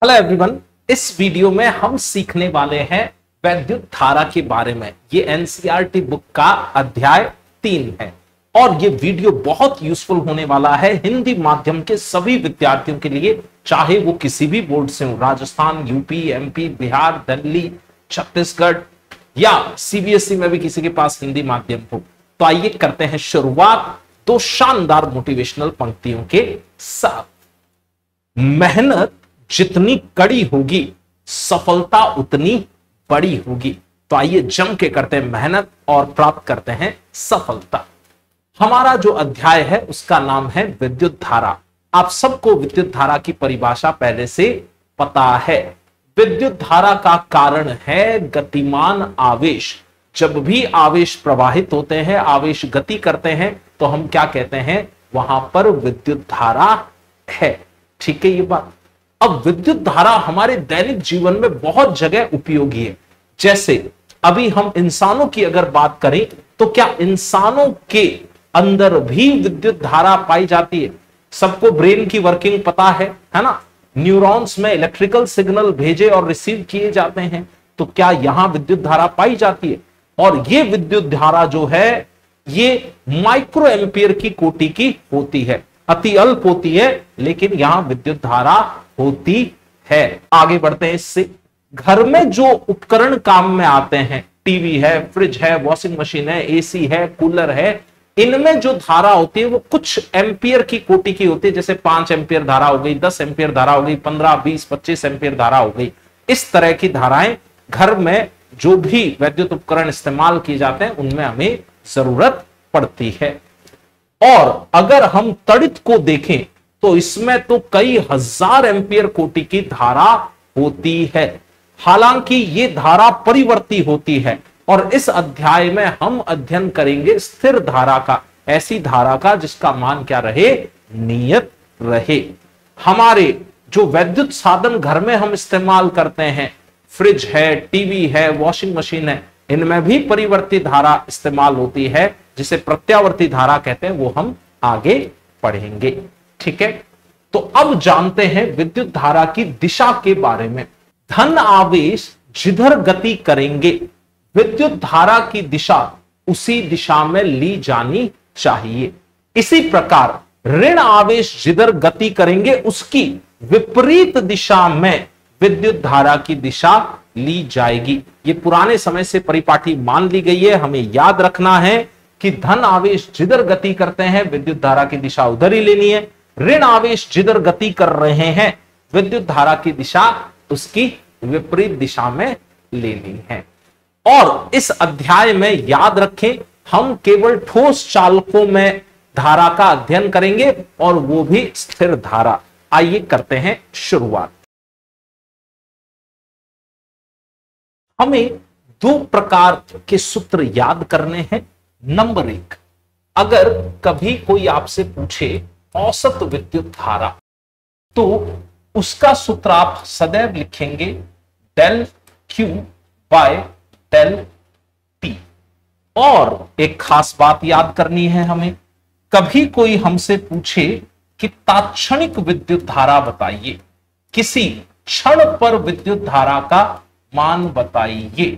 Hello everyone, इस video में हम सीखने वाले हैं वैद्युत धारा के बारे में। ये एनसीईआरटी बुक का अध्याय 3 है और ये वीडियो बहुत यूजफुल होने वाला है हिंदी माध्यम के सभी विद्यार्थियों के लिए, चाहे वो किसी भी बोर्ड से हो, राजस्थान, यूपी, एमपी, बिहार, दिल्ली, छत्तीसगढ़ या सीबीएसई में भी किसी के पास हिंदी माध्यम हो। तो आइए करते हैं शुरुआत दो शानदार मोटिवेशनल पंक्तियों के साथ। मेहनत जितनी कड़ी होगी, सफलता उतनी बड़ी होगी। तो आइए जम के करते हैं मेहनत और प्राप्त करते हैं सफलता। हमारा जो अध्याय है उसका नाम है विद्युत धारा। आप सबको विद्युत धारा की परिभाषा पहले से पता है। विद्युत धारा का कारण है गतिमान आवेश। जब भी आवेश प्रवाहित होते हैं, आवेश गति करते हैं, तो हम क्या कहते हैं, वहां पर विद्युत धारा है। ठीक है ये बात। अब विद्युत धारा हमारे दैनिक जीवन में बहुत जगह उपयोगी है। जैसे अभी हम इंसानों की अगर बात करें तो क्या इंसानों के अंदर भी विद्युत धारा पाई जाती है? सबको ब्रेन की वर्किंग पता है ना? न्यूरॉन्स में इलेक्ट्रिकल सिग्नल भेजे और रिसीव किए जाते हैं, तो क्या यहां विद्युत धारा पाई जाती है? और ये विद्युत धारा जो है ये माइक्रो एम्पियर की कोटि की होती है, अति अल्प होती है, लेकिन यहां विद्युत धारा होती है। आगे बढ़ते हैं इससे। घर में जो उपकरण काम में आते हैं, टीवी है, फ्रिज है, वॉशिंग मशीन है, एसी है, कूलर है, इनमें जो धारा होती है वो कुछ एम्पियर की कोटि की होती है। जैसे 5 एम्पियर धारा हो गई, 10 एम्पियर धारा हो गई, 15, 20, 25 एम्पियर धारा हो गई। इस तरह की धाराएं घर में जो भी वैद्युत उपकरण इस्तेमाल किए जाते हैं उनमें हमें जरूरत पड़ती है। और अगर हम तड़ित को देखें तो इसमें तो कई हजार एम्पियर कोटि की धारा होती है। हालांकि ये धारा परिवर्ती होती है और इस अध्याय में हम अध्ययन करेंगे स्थिर धारा का, ऐसी धारा का जिसका मान क्या रहे, नियत रहे। हमारे जो वैद्युत साधन घर में हम इस्तेमाल करते हैं, फ्रिज है, टीवी है, वॉशिंग मशीन है, इनमें भी परिवर्ती धारा इस्तेमाल होती है, जिसे प्रत्यावर्ती धारा कहते हैं। वो हम आगे पढ़ेंगे। ठीक है, तो अब जानते हैं विद्युत धारा की दिशा के बारे में। धन आवेश जिधर गति करेंगे, विद्युत धारा की दिशा उसी दिशा में ली जानी चाहिए। इसी प्रकार ऋण आवेश जिधर गति करेंगे उसकी विपरीत दिशा में विद्युत धारा की दिशा ली जाएगी। ये पुराने समय से परिपाटी मान ली गई है। हमें याद रखना है कि धन आवेश जिधर गति करते हैं विद्युत धारा की दिशा उधर ही लेनी है। ऋण आवेश जिधर गति कर रहे हैं विद्युत धारा की दिशा उसकी विपरीत दिशा में लेनी है। और इस अध्याय में याद रखें, हम केवल ठोस चालकों में धारा का अध्ययन करेंगे और वो भी स्थिर धारा। आइए करते हैं शुरुआत। हमें 2 प्रकार के सूत्र याद करने हैं। नंबर 1, अगर कभी कोई आपसे पूछे औसत विद्युत धारा, तो उसका सूत्र आप सदैव लिखेंगे del Q by del T. और एक खास बात याद करनी है हमें, कभी कोई हमसे पूछे कि तात्क्षणिक विद्युत धारा बताइए, किसी क्षण पर विद्युत धारा का मान बताइए,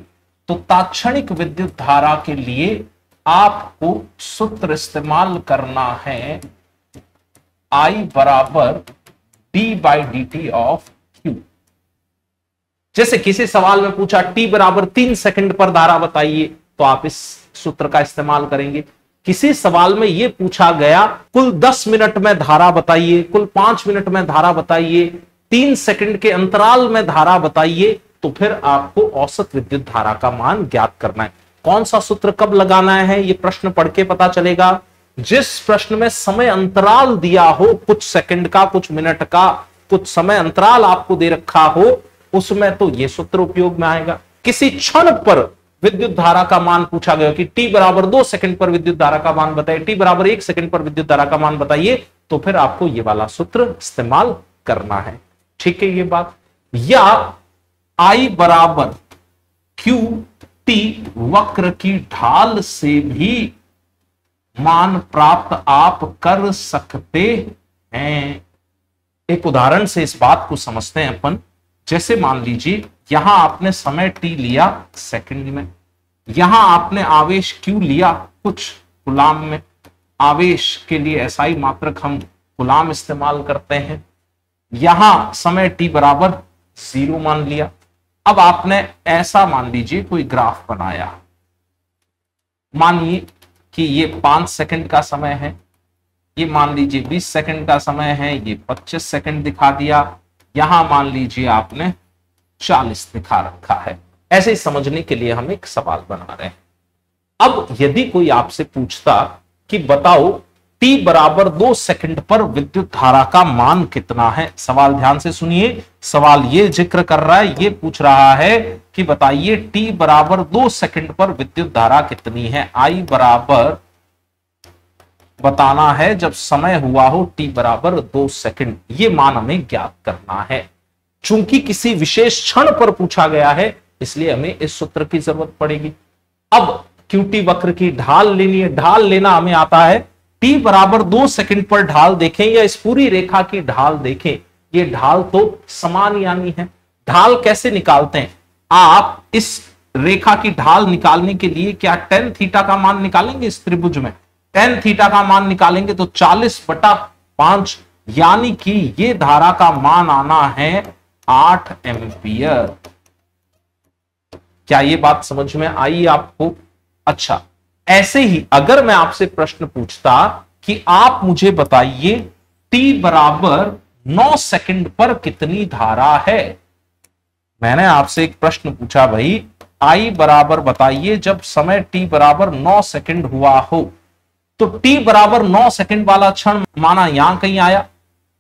तो तात्क्षणिक विद्युत धारा के लिए आपको सूत्र इस्तेमाल करना है I बराबर d by D T of Q। जैसे किसी सवाल में पूछा t बराबर 3 सेकंड पर धारा बताइए, तो आप इस सूत्र का इस्तेमाल करेंगे। किसी सवाल में यह पूछा गया कुल 10 मिनट में धारा बताइए, कुल 5 मिनट में धारा बताइए, 3 सेकंड के अंतराल में धारा बताइए, तो फिर आपको औसत विद्युत धारा का मान ज्ञात करना है। कौन सा सूत्र कब लगाना है, यह प्रश्न पढ़ के पता चलेगा। जिस प्रश्न में समय अंतराल दिया हो, कुछ सेकंड का, कुछ मिनट का, कुछ समय अंतराल आपको दे रखा हो, उसमें तो यह सूत्र उपयोग में आएगा। किसी क्षण पर विद्युत धारा का मान पूछा गया कि t बराबर 2 सेकंड पर विद्युत धारा का मान बताइए, t बराबर 1 सेकंड पर विद्युत धारा का मान बताइए, तो फिर आपको यह वाला सूत्र इस्तेमाल करना है। ठीक है ये बात। या I बराबर क्यू टी वक्र की ढाल से भी मान प्राप्त आप कर सकते हैं। एक उदाहरण से इस बात को समझते हैं अपन। जैसे मान लीजिए यहां आपने समय t लिया सेकंड में, यहां आपने आवेश q लिया कुछ कूलाम में, आवेश के लिए SI मात्रक हम कूलाम इस्तेमाल करते हैं, यहां समय t बराबर 0 मान लिया। अब आपने ऐसा मान लीजिए कोई ग्राफ बनाया, मानिए कि ये 5 सेकंड का समय है, ये मान लीजिए 20 सेकंड का समय है, ये 25 सेकंड दिखा दिया, यहां मान लीजिए आपने 40 दिखा रखा है। ऐसे ही समझने के लिए हम एक सवाल बना रहे हैं। अब यदि कोई आपसे पूछता कि बताओ t बराबर 2 सेकंड पर विद्युत धारा का मान कितना है, सवाल ध्यान से सुनिए, सवाल ये जिक्र कर रहा है, ये पूछ रहा है कि बताइए t बराबर 2 सेकंड पर विद्युत धारा कितनी है। I बराबर बताना है जब समय हुआ हो t बराबर 2 सेकंड, ये मान हमें ज्ञात करना है। चूंकि किसी विशेष क्षण पर पूछा गया है इसलिए हमें इस सूत्र की जरूरत पड़ेगी। अब QT वक्र की ढाल लेनी है, ढाल लेना हमें आता है। t बराबर 2 सेकंड पर ढाल देखें या इस पूरी रेखा की ढाल देखें, ये ढाल तो समान यानी है। ढाल कैसे निकालते हैं, आप इस रेखा की ढाल निकालने के लिए क्या tan थीटा का मान निकालेंगे, इस त्रिभुज में tan थीटा का मान निकालेंगे तो 40/5, यानी कि ये धारा का मान आना है 8 एम्पियर। क्या ये बात समझ में आई आपको? अच्छा, ऐसे ही अगर मैं आपसे प्रश्न पूछता कि आप मुझे बताइए t बराबर 9 सेकंड पर कितनी धारा है, मैंने आपसे एक प्रश्न पूछा भाई I बराबर बताइए जब समय t बराबर 9 सेकंड हुआ हो, तो t बराबर 9 सेकंड वाला क्षण माना यहां कहीं आया।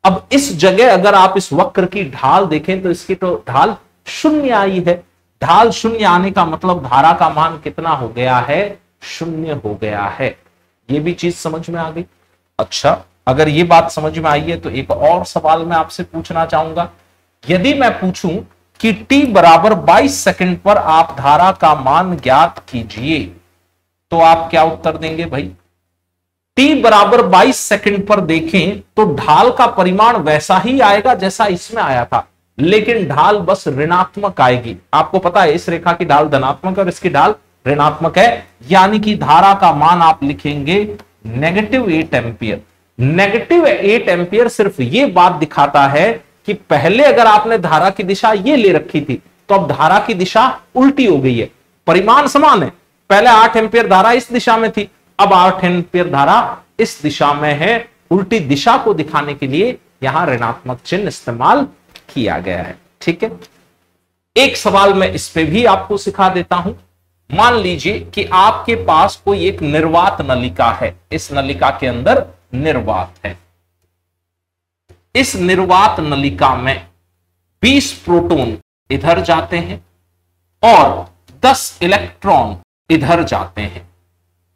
अब इस जगह अगर आप इस वक्र की ढाल देखें तो इसकी तो ढाल शून्य आई है। ढाल शून्य आने का मतलब धारा का मान कितना हो गया है, शून्य हो गया है। ये भी चीज समझ में आ गई। अच्छा, अगर ये बात समझ में आई है तो एक और सवाल मैं आपसे पूछना चाहूंगा। यदि मैं पूछूं कि t बराबर 22 सेकंड पर आप धारा का मान ज्ञात कीजिए, तो आप क्या उत्तर देंगे भाई? t बराबर 22 सेकंड पर देखें तो ढाल का परिमाण वैसा ही आएगा जैसा इसमें आया था, लेकिन ढाल बस ऋणात्मक आएगी। आपको पता है इस रेखा की ढाल धनात्मक और इसकी ढाल ऋणात्मक है, यानी कि धारा का मान आप लिखेंगे -8 एम्पियर। -8 एम्पियर सिर्फ ये बात दिखाता है कि पहले अगर आपने धारा की दिशा ये ले रखी थी तो अब धारा की दिशा उल्टी हो गई है। परिमाण समान है, पहले 8 एम्पियर धारा इस दिशा में थी, अब 8 एम्पियर धारा इस दिशा में है। उल्टी दिशा को दिखाने के लिए यहां ऋणात्मक चिन्ह इस्तेमाल किया गया है। ठीक है, एक सवाल मैं इस पे भी आपको सिखा देता हूं। मान लीजिए कि आपके पास कोई एक निर्वात नलिका है, इस नलिका के अंदर निर्वात है। इस निर्वात नलिका में 20 प्रोटॉन इधर जाते हैं और 10 इलेक्ट्रॉन इधर जाते हैं,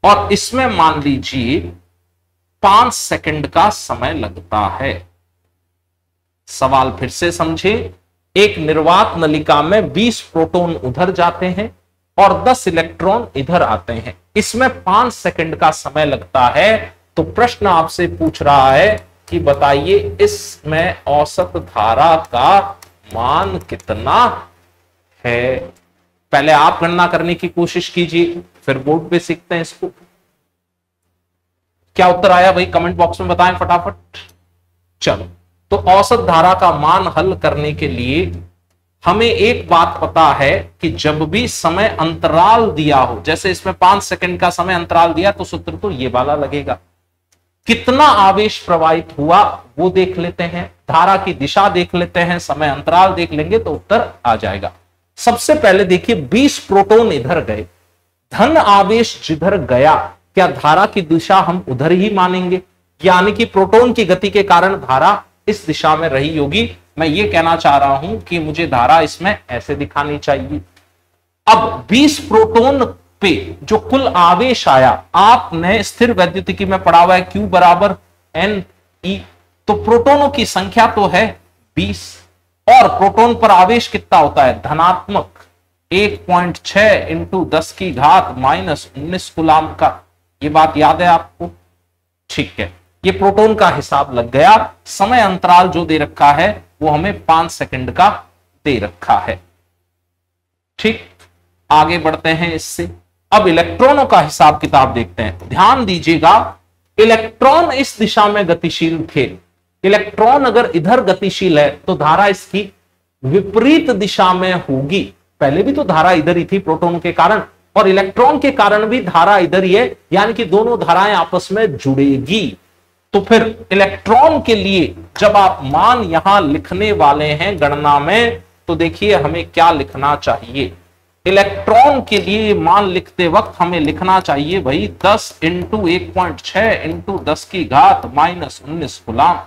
और इसमें मान लीजिए 5 सेकंड का समय लगता है। सवाल फिर से समझे, एक निर्वात नलिका में 20 प्रोटॉन उधर जाते हैं और 10 इलेक्ट्रॉन इधर आते हैं, इसमें 5 सेकंड का समय लगता है। तो प्रश्न आपसे पूछ रहा है कि बताइए इसमें औसत धारा का मान कितना है। पहले आप गणना करने की कोशिश कीजिए, फिर बोर्ड पे सीखते हैं इसको। क्या उत्तर आया भाई, कमेंट बॉक्स में बताएं फटाफट। चलो, तो औसत धारा का मान हल करने के लिए हमें एक बात पता है कि जब भी समय अंतराल दिया हो, जैसे इसमें 5 सेकंड का समय अंतराल दिया, तो सूत्र तो ये वाला लगेगा। कितना आवेश प्रवाहित हुआ वो देख लेते हैं, धारा की दिशा देख लेते हैं, समय अंतराल देख लेंगे तो उत्तर आ जाएगा। सबसे पहले देखिए 20 प्रोटॉन इधर गए, धन आवेश जिधर गया, क्या धारा की दिशा हम उधर ही मानेंगे? यानी कि प्रोटॉन की गति के कारण धारा इस दिशा में रही होगी। मैं ये कहना चाह रहा हूं कि मुझे धारा इसमें ऐसे दिखानी चाहिए। अब 20 प्रोटॉन पे जो कुल आवेश आया, आपने स्थिर वैद्युतिकी में पढ़ा हुआ है Q बराबर NE, तो प्रोटॉनों की संख्या तो है 20 और प्रोटॉन पर आवेश कितना होता है, धनात्मक 1.6 इंटू 10 की घात -19 कूलाम का। ये बात याद है आपको? ठीक है, ये प्रोटॉन का हिसाब लग गया। समय अंतराल जो दे रखा है वो हमें 5 सेकंड का दे रखा है। ठीक, आगे बढ़ते हैं इससे। अब इलेक्ट्रॉनों का हिसाब किताब देखते हैं। ध्यान दीजिएगा, इलेक्ट्रॉन इस दिशा में गतिशील थे। इलेक्ट्रॉन अगर इधर गतिशील है तो धारा इसकी विपरीत दिशा में होगी। पहले भी तो धारा इधर ही थी प्रोटॉन के कारण, और इलेक्ट्रॉन के कारण भी धारा इधर ही है, यानी कि दोनों धाराएं आपस में जुड़ेगी। तो फिर इलेक्ट्रॉन के लिए जब आप मान यहां लिखने वाले हैं गणना में, तो देखिए हमें क्या लिखना चाहिए। इलेक्ट्रॉन के लिए मान लिखते वक्त हमें लिखना चाहिए भाई 10 इंटू 1.6 इंटू 10 की घात -19 कूलम।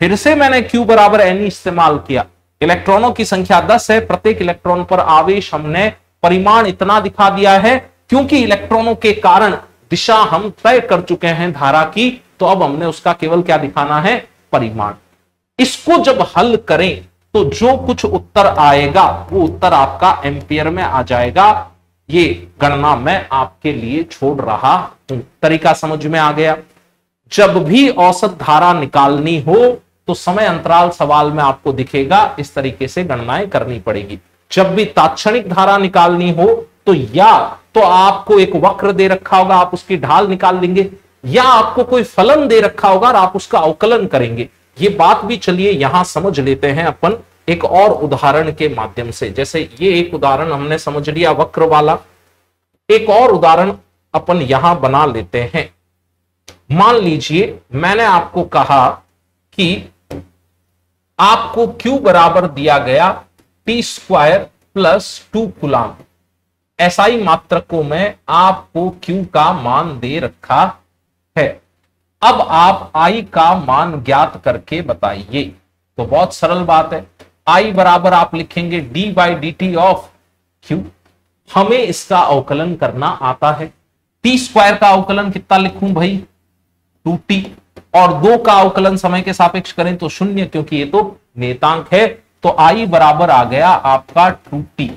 फिर से मैंने Q बराबर N इस्तेमाल किया। इलेक्ट्रॉनों की संख्या 10 है, प्रत्येक इलेक्ट्रॉन पर आवेश हमने परिमाण इतना दिखा दिया है, क्योंकि इलेक्ट्रॉनों के कारण दिशा हम तय कर चुके हैं धारा की, तो अब हमने उसका केवल क्या दिखाना है, परिमाण। इसको जब हल करें तो जो कुछ उत्तर आएगा वो उत्तर आपका एम्पियर में आ जाएगा। ये गणना मैं आपके लिए छोड़ रहा हूं। तरीका समझ में आ गया। जब भी औसत धारा निकालनी हो तो समय अंतराल सवाल में आपको दिखेगा, इस तरीके से गणनाएं करनी पड़ेगी। जब भी तात्क्षणिक धारा निकालनी हो तो या तो आपको एक वक्र दे रखा होगा, आप उसकी ढाल निकाल लेंगे, या आपको कोई फलन दे रखा होगा और आप उसका अवकलन करेंगे। ये बात भी चलिए यहां समझ लेते हैं अपन एक और उदाहरण के माध्यम से। जैसे ये एक उदाहरण हमने समझ लिया वक्र वाला, एक और उदाहरण अपन यहां बना लेते हैं। मान लीजिए मैंने आपको कहा कि आपको Q बराबर दिया गया T² + 2 कूलम। SI मात्रकों में आपको Q का मान दे रखा है। अब आप I का मान ज्ञात करके बताइए। तो बहुत सरल बात है, I बराबर आप लिखेंगे d/dt ऑफ Q। हमें इसका अवकलन करना आता है। T² का अवकलन कितना लिखूं भाई, 2T, और 2 का अवकलन समय के सापेक्ष करें तो 0, क्योंकि ये तो नेतांक है। तो I बराबर आ गया आपका 2T।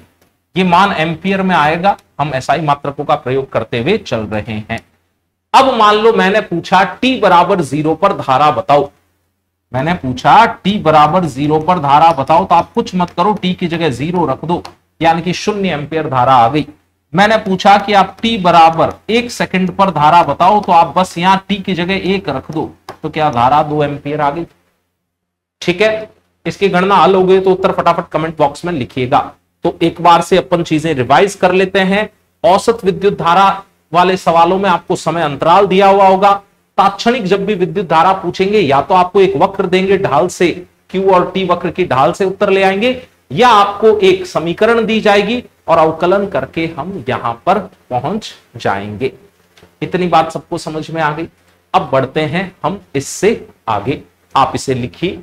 ये मान एम्पियर में आएगा, हम SI मात्रकों का प्रयोग करते हुए चल रहे हैं। अब मान लो मैंने पूछा T बराबर 0 पर धारा बताओ। मैंने पूछा T बराबर 0 पर धारा बताओ, तो आप कुछ मत करो, T की जगह 0 रख दो, यानी कि 0 एम्पियर धारा आ गई। मैंने पूछा कि आप T बराबर 1 सेकंड पर धारा बताओ, तो आप बस यहां T की जगह 1 रख दो, तो क्या धारा 2 एम्पियर आ गई। ठीक है, इसकी गणना हल हो गई तो उत्तर फटाफट कमेंट बॉक्स में लिखिएगा। तो एक बार से अपन चीजें रिवाइज कर लेते हैं। औसत विद्युत धारा वाले सवालों में आपको समय अंतराल दिया हुआ होगा। तात्क्षणिक जब भी विद्युत धारा पूछेंगे, या तो आपको एक वक्र देंगे, ढाल से Q और T वक्र की ढाल से उत्तर ले आएंगे, या आपको एक समीकरण दी जाएगी और अवकलन करके हम यहां पर पहुंच जाएंगे। इतनी बात सबको समझ में आ गई। अब बढ़ते हैं हम इससे आगे। आप इसे लिखिए।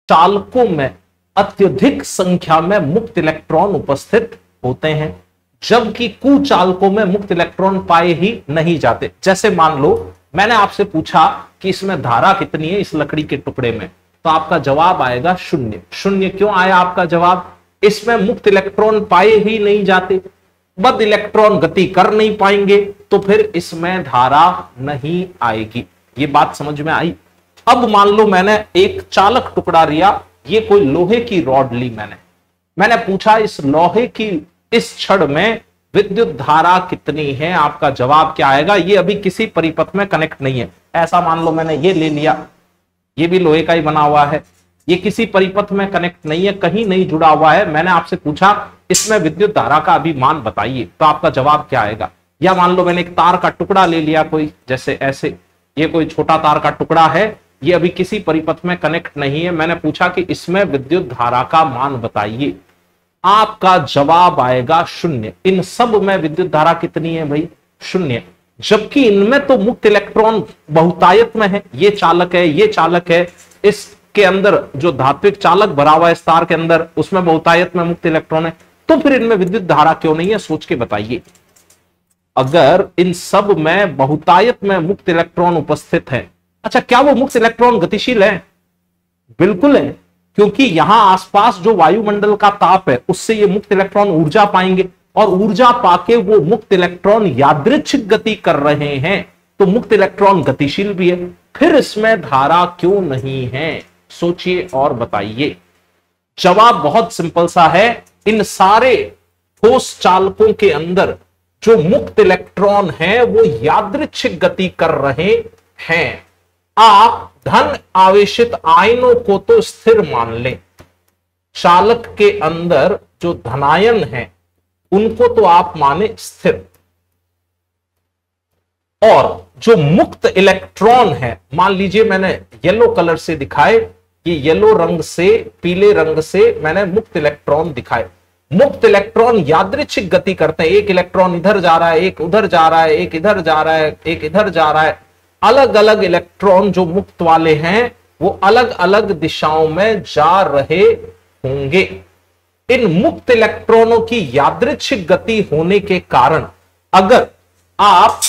चालकों में अत्यधिक संख्या में मुक्त इलेक्ट्रॉन उपस्थित होते हैं, जबकि कुचालकों में मुक्त इलेक्ट्रॉन पाए ही नहीं जाते। जैसे मान लो मैंने आपसे पूछा कि इसमें धारा कितनी है इस लकड़ी के टुकड़े में, तो आपका जवाब आएगा 0। 0 क्यों आया आपका जवाब, इसमें मुक्त इलेक्ट्रॉन पाए ही नहीं जाते, बद इलेक्ट्रॉन गति कर नहीं पाएंगे, तो फिर इसमें धारा नहीं आएगी। ये बात समझ में आई। अब मान लो मैंने एक चालक टुकड़ा लिया, ये कोई लोहे की रॉड ली, मैंने पूछा इस लोहे की इस छड़ में विद्युत धारा कितनी है, आपका जवाब क्या आएगा। ये अभी किसी परिपथ में कनेक्ट नहीं है। ऐसा मान लो मैंने ये ले लिया, ये भी लोहे का ही बना हुआ है, ये किसी परिपथ में कनेक्ट नहीं है, कहीं नहीं जुड़ा हुआ है। मैंने आपसे पूछा इसमें विद्युत धारा का अभी मान बताइए, तो आपका जवाब क्या आएगा। या मान लो मैंने एक तार का टुकड़ा ले लिया कोई, जैसे ऐसे, ये कोई छोटा तार का टुकड़ा है, ये अभी किसी परिपथ में कनेक्ट नहीं है। मैंने पूछा कि इसमें विद्युत धारा का मान बताइए, आपका जवाब आएगा 0। इन सब में विद्युत धारा कितनी है भाई, 0। जबकि इनमें तो मुक्त इलेक्ट्रॉन बहुतायत में है, ये चालक है, ये चालक है, इसके अंदर जो धात्विक चालक भरा हुआ है इस तार के अंदर, उसमें बहुतायत में मुक्त इलेक्ट्रॉन है, तो फिर इनमें विद्युत धारा क्यों नहीं है, सोच के बताइए। अगर इन सब में बहुतायत में मुक्त इलेक्ट्रॉन उपस्थित है, अच्छा क्या वो मुक्त इलेक्ट्रॉन गतिशील है, बिल्कुल है, क्योंकि यहां आसपास जो वायुमंडल का ताप है उससे ये मुक्त इलेक्ट्रॉन ऊर्जा पाएंगे, और ऊर्जा पाके वो मुक्त इलेक्ट्रॉन यादृच्छिक गति कर रहे हैं, तो मुक्त इलेक्ट्रॉन गतिशील भी है। फिर इसमें धारा क्यों नहीं है, सोचिए और बताइए। जवाब बहुत सिंपल सा है। इन सारे ठोस चालकों के अंदर जो मुक्त इलेक्ट्रॉन है वो यादृच्छिक गति कर रहे हैं। आप धन आवेशित आयनों को तो स्थिर मान लें, चालक के अंदर जो धनायन है उनको तो आप माने स्थिर, और जो मुक्त इलेक्ट्रॉन है, मान लीजिए मैंने येलो कलर से दिखाए, ये येलो रंग से पीले रंग से मैंने मुक्त इलेक्ट्रॉन दिखाए। मुक्त इलेक्ट्रॉन यादृच्छिक गति करते हैं, एक इलेक्ट्रॉन इधर जा रहा है, एक उधर जा रहा है, एक इधर जा रहा है, एक इधर जा रहा है। अलग अलग इलेक्ट्रॉन जो मुक्त वाले हैं वो अलग अलग दिशाओं में जा रहे होंगे। इन मुक्त इलेक्ट्रॉनों की यादृच्छिक गति होने के कारण अगर आप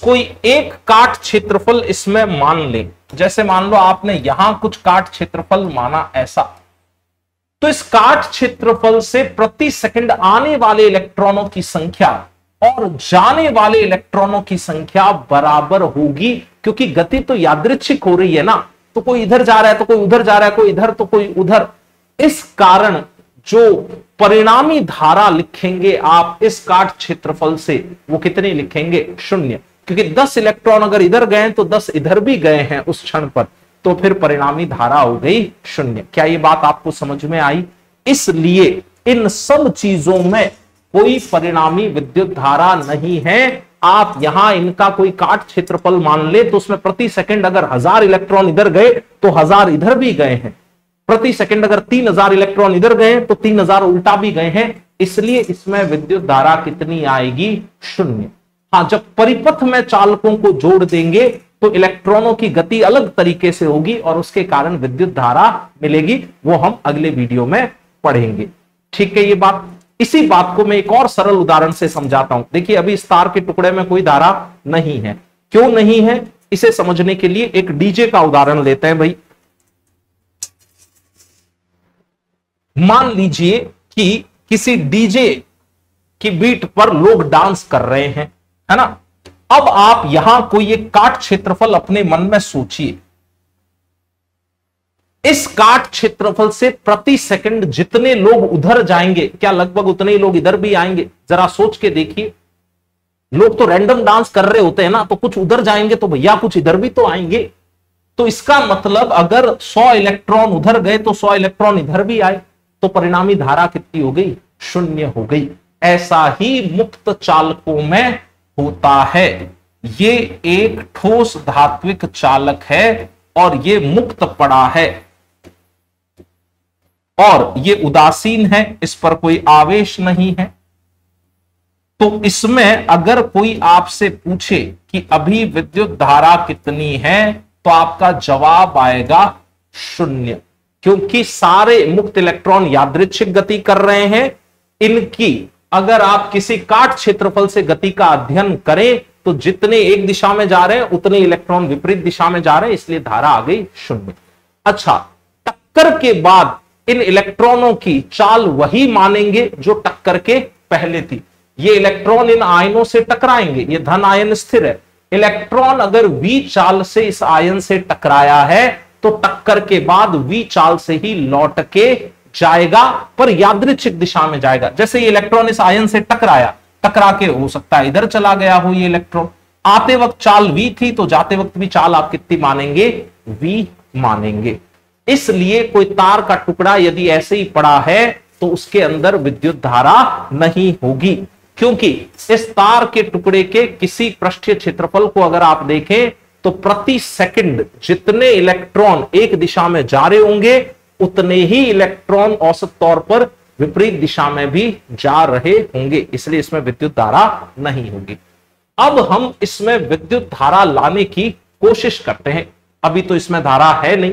कोई एक काट क्षेत्रफल इसमें मान लें, जैसे मान लो आपने यहां कुछ काट क्षेत्रफल माना ऐसा, तो इस काट क्षेत्रफल से प्रति सेकंड आने वाले इलेक्ट्रॉनों की संख्या और जाने वाले इलेक्ट्रॉनों की संख्या बराबर होगी, क्योंकि गति तो यादृच्छिक हो रही है ना, तो कोई इधर जा रहा है तो कोई उधर जा रहा है, कोई इधर तो कोई उधर। इस कारण जो परिणामी धारा लिखेंगे आप इस काट क्षेत्रफल से, वो कितनी लिखेंगे? शून्य, क्योंकि 10 इलेक्ट्रॉन अगर इधर गए तो 10 इधर भी गए हैं उस क्षण पर, तो फिर परिणामी धारा हो गई शून्य। क्या ये बात आपको समझ में आई? इसलिए इन सब चीजों में कोई परिणामी विद्युत धारा नहीं है। आप यहां इनका कोई काट क्षेत्रफल मान ले तो उसमें प्रति सेकंड अगर 1000 इलेक्ट्रॉन इधर गए तो 1000 इधर भी गए हैं, प्रति सेकंड अगर 3000 इलेक्ट्रॉन इधर गए तो 3000 उल्टा भी गए हैं, इसलिए इसमें विद्युत धारा कितनी आएगी? शून्य। हाँ, जब परिपथ में चालकों को जोड़ देंगे तो इलेक्ट्रॉनों की गति अलग तरीके से होगी और उसके कारण विद्युत धारा मिलेगी, वो हम अगले वीडियो में पढ़ेंगे। ठीक है, ये बात। इसी बात को मैं एक और सरल उदाहरण से समझाता हूं। देखिए, अभी इस तार के टुकड़े में कोई धारा नहीं है। क्यों नहीं है, इसे समझने के लिए एक डीजे का उदाहरण लेते हैं भाई। मान लीजिए कि किसी डीजे की बीट पर लोग डांस कर रहे हैं, है ना। अब आप यहां कोई एक काट क्षेत्रफल अपने मन में सोचिए। इस काट क्षेत्रफल से प्रति सेकंड जितने लोग उधर जाएंगे, क्या लगभग उतने ही लोग इधर भी आएंगे? जरा सोच के देखिए। लोग तो रैंडम डांस कर रहे होते हैं ना, तो कुछ उधर जाएंगे तो भैया कुछ इधर भी तो आएंगे। तो इसका मतलब अगर 100 इलेक्ट्रॉन उधर गए तो 100 इलेक्ट्रॉन इधर भी आए, तो परिणामी धारा कितनी हो गई? शून्य हो गई। ऐसा ही मुक्त चालकों में होता है। ये एक ठोस धात्विक चालक है और ये मुक्त पड़ा है और ये उदासीन है, इस पर कोई आवेश नहीं है। तो इसमें अगर कोई आपसे पूछे कि अभी विद्युत धारा कितनी है, तो आपका जवाब आएगा शून्य, क्योंकि सारे मुक्त इलेक्ट्रॉन यादृच्छिक गति कर रहे हैं। इनकी अगर आप किसी काट क्षेत्रफल से गति का अध्ययन करें तो जितने एक दिशा में जा रहे हैं उतने इलेक्ट्रॉन विपरीत दिशा में जा रहे हैं, इसलिए धारा आ गई शून्य। अच्छा, टक्कर के बाद इन इलेक्ट्रॉनों की चाल वही मानेंगे जो टक्कर के पहले थी। ये इलेक्ट्रॉन इन आयनों से टकराएंगे, ये धन आयन स्थिर है। इलेक्ट्रॉन अगर v चाल से इस आयन से टकराया है तो टक्कर के बाद v चाल से ही लौट के जाएगा, पर यादृच्छिक दिशा में जाएगा। जैसे ये इलेक्ट्रॉन इस आयन से टकरा के हो सकता है इधर चला गया हो। ये इलेक्ट्रॉन आते वक्त चाल v थी, तो जाते वक्त भी चाल आप कितनी मानेंगे? v मानेंगे। इसलिए कोई तार का टुकड़ा यदि ऐसे ही पड़ा है तो उसके अंदर विद्युत धारा नहीं होगी, क्योंकि इस तार के टुकड़े के किसी पृष्ठीय क्षेत्रफल को अगर आप देखें तो प्रति सेकंड जितने इलेक्ट्रॉन एक दिशा में जा रहे होंगे उतने ही इलेक्ट्रॉन औसत तौर पर विपरीत दिशा में भी जा रहे होंगे, इसलिए इसमें विद्युत धारा नहीं होगी। अब हम इसमें विद्युत धारा लाने की कोशिश करते हैं। अभी तो इसमें धारा है नहीं,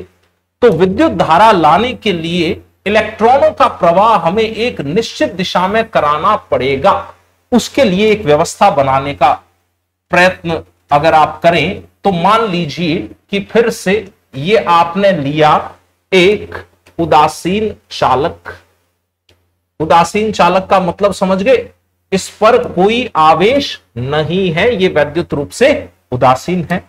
तो विद्युत धारा लाने के लिए इलेक्ट्रॉनों का प्रवाह हमें एक निश्चित दिशा में कराना पड़ेगा। उसके लिए एक व्यवस्था बनाने का प्रयत्न अगर आप करें तो मान लीजिए कि फिर से ये आपने लिया एक उदासीन चालक। उदासीन चालक का मतलब समझ गए? इस पर कोई आवेश नहीं है, ये वैद्युत रूप से उदासीन है।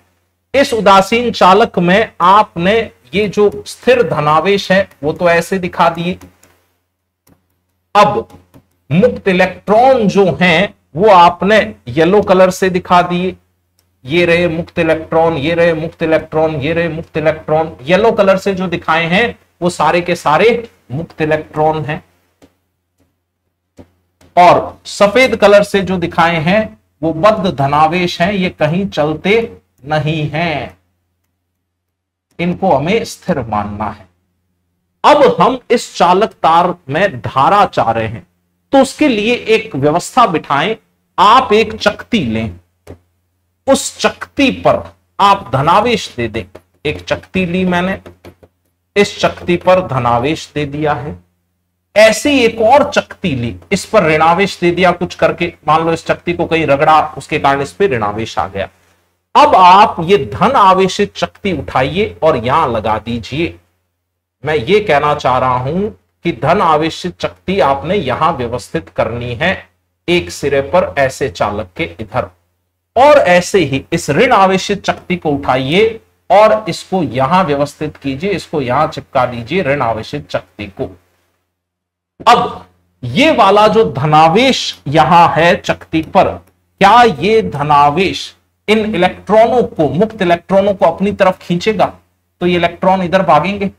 इस उदासीन चालक में आपने ये जो स्थिर धनावेश है वो तो ऐसे दिखा दिए। अब मुक्त इलेक्ट्रॉन जो हैं वो आपने येलो कलर से दिखा दिए। ये रहे मुक्त इलेक्ट्रॉन, ये रहे मुक्त इलेक्ट्रॉन, ये रहे मुक्त इलेक्ट्रॉन। येलो कलर से जो दिखाए हैं वो सारे के सारे मुक्त इलेक्ट्रॉन हैं, और सफेद कलर से जो दिखाए हैं वो बद्ध धनावेश हैं, ये कहीं चलते नहीं हैं, इनको हमें स्थिर मानना है। अब हम इस चालक तार में धारा चाह रहे हैं, तो उसके लिए एक व्यवस्था बिठाएं। आप एक चकती लें, उस चकती पर आप धनावेश दे दें। एक चकती ली मैंने, इस चकती पर धनावेश दे दिया है। ऐसी एक और चकती ली, इस पर ऋणावेश दे दिया कुछ करके। मान लो इस चकती को कहीं रगड़ा, उसके कारण इस पर ऋणावेश आ गया। अब आप ये धन आवेशित चकती उठाइए और यहां लगा दीजिए। मैं ये कहना चाह रहा हूं कि धन आवेशित चकती आपने यहां व्यवस्थित करनी है, एक सिरे पर ऐसे चालक के इधर, और ऐसे ही इस ऋण आवेशित चकती को उठाइए और इसको यहां व्यवस्थित कीजिए, इसको यहां चिपका दीजिए ऋण आवेशित चकती को। अब ये वाला जो धनावेश यहां है चकती पर, क्या ये धनावेश इन इलेक्ट्रॉनों को, मुक्त इलेक्ट्रॉनों को अपनी तरफ खींचेगा? तो ये इलेक्ट्रॉन इधर भागेंगे।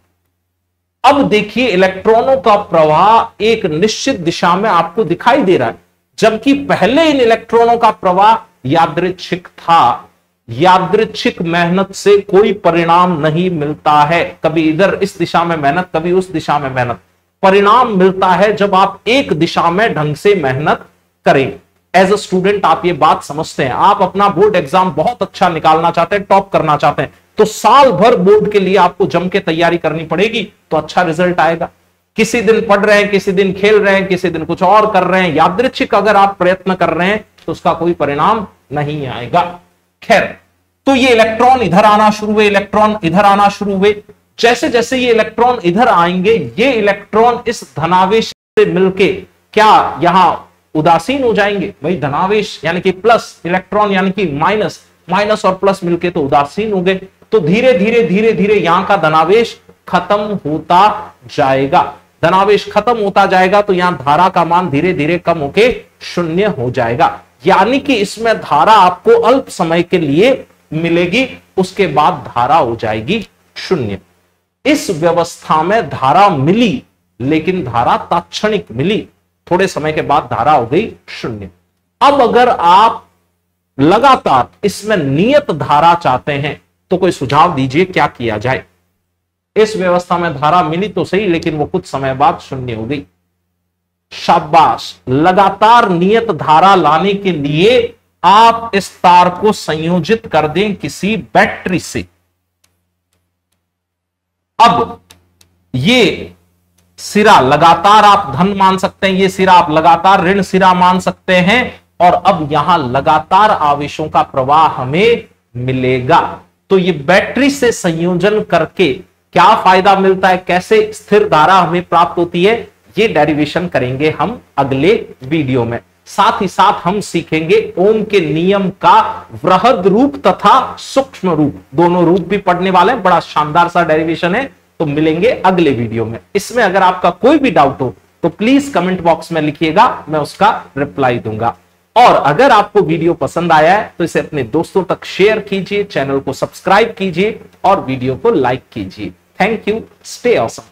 अब देखिए इलेक्ट्रॉनों का प्रवाह एक निश्चित दिशा में आपको दिखाई दे रहा है, जबकि पहले इन इलेक्ट्रॉनों का प्रवाह यादृच्छिक था। यादृच्छिक मेहनत से कोई परिणाम नहीं मिलता है, कभी इधर इस दिशा में मेहनत, कभी उस दिशा में मेहनत। परिणाम मिलता है जब आप एक दिशा में ढंग से मेहनत करें। एज अ स्टूडेंट आप ये बात समझते हैं, आप अपना बोर्ड एग्जाम बहुत अच्छा निकालना चाहते हैं, टॉप करना चाहते हैं, तो साल भर बोर्ड के लिए आपको जम के तैयारी करनी पड़ेगी, तो अच्छा रिजल्ट आएगा। किसी दिन पढ़ रहे हैं, किसी दिन खेल रहे हैं, किसी दिन कुछ और कर रहे हैं, यादृच्छिक अगर आप प्रयत्न कर रहे हैं तो उसका कोई परिणाम नहीं आएगा। खैर, तो ये इलेक्ट्रॉन इधर आना शुरू हुए, इलेक्ट्रॉन इधर आना शुरू हुए। जैसे जैसे ये इलेक्ट्रॉन इधर आएंगे, ये इलेक्ट्रॉन इस धनावेश से मिलके क्या यहां उदासीन हो जाएंगे? वही धनावेश यानी कि प्लस, इलेक्ट्रॉन यानी कि माइनस, माइनस और प्लस मिलके तो उदासीन हो गए। तो धीरे धीरे धीरे धीरे यहां का धनावेश खत्म होता जाएगा। धनावेश खत्म होता जाएगा तो यहां धारा का मान धीरे धीरे कम होके शून्य हो जाएगा, यानी कि इसमें धारा आपको अल्प समय के लिए मिलेगी, उसके बाद धारा हो जाएगी शून्य। इस व्यवस्था में धारा मिली, लेकिन धारा तात्क्षणिक मिली, थोड़े समय के बाद धारा हो गई शून्य। अब अगर आप लगातार इसमें नियत धारा चाहते हैं तो कोई सुझाव दीजिए, क्या किया जाए? इस व्यवस्था में धारा मिली तो सही, लेकिन वो कुछ समय बाद शून्य हो गई। शाबाश, लगातार नियत धारा लाने के लिए आप इस तार को संयोजित कर दें किसी बैटरी से। अब ये सिरा लगातार आप धन मान सकते हैं, ये सिरा आप लगातार ऋण सिरा मान सकते हैं, और अब यहां लगातार आवेशों का प्रवाह हमें मिलेगा। तो ये बैटरी से संयोजन करके क्या फायदा मिलता है, कैसे स्थिर धारा हमें प्राप्त होती है, ये डेरिवेशन करेंगे हम अगले वीडियो में। साथ ही साथ हम सीखेंगे ओम के नियम का वृहद रूप तथा सूक्ष्म रूप, दोनों रूप भी पढ़ने वाले हैं। बड़ा शानदार सा डेरिवेशन है, तो मिलेंगे अगले वीडियो में। इसमें अगर आपका कोई भी डाउट हो तो प्लीज कमेंट बॉक्स में लिखिएगा, मैं उसका रिप्लाई दूंगा। और अगर आपको वीडियो पसंद आया है तो इसे अपने दोस्तों तक शेयर कीजिए, चैनल को सब्सक्राइब कीजिए और वीडियो को लाइक कीजिए। Thank you, stay awesome.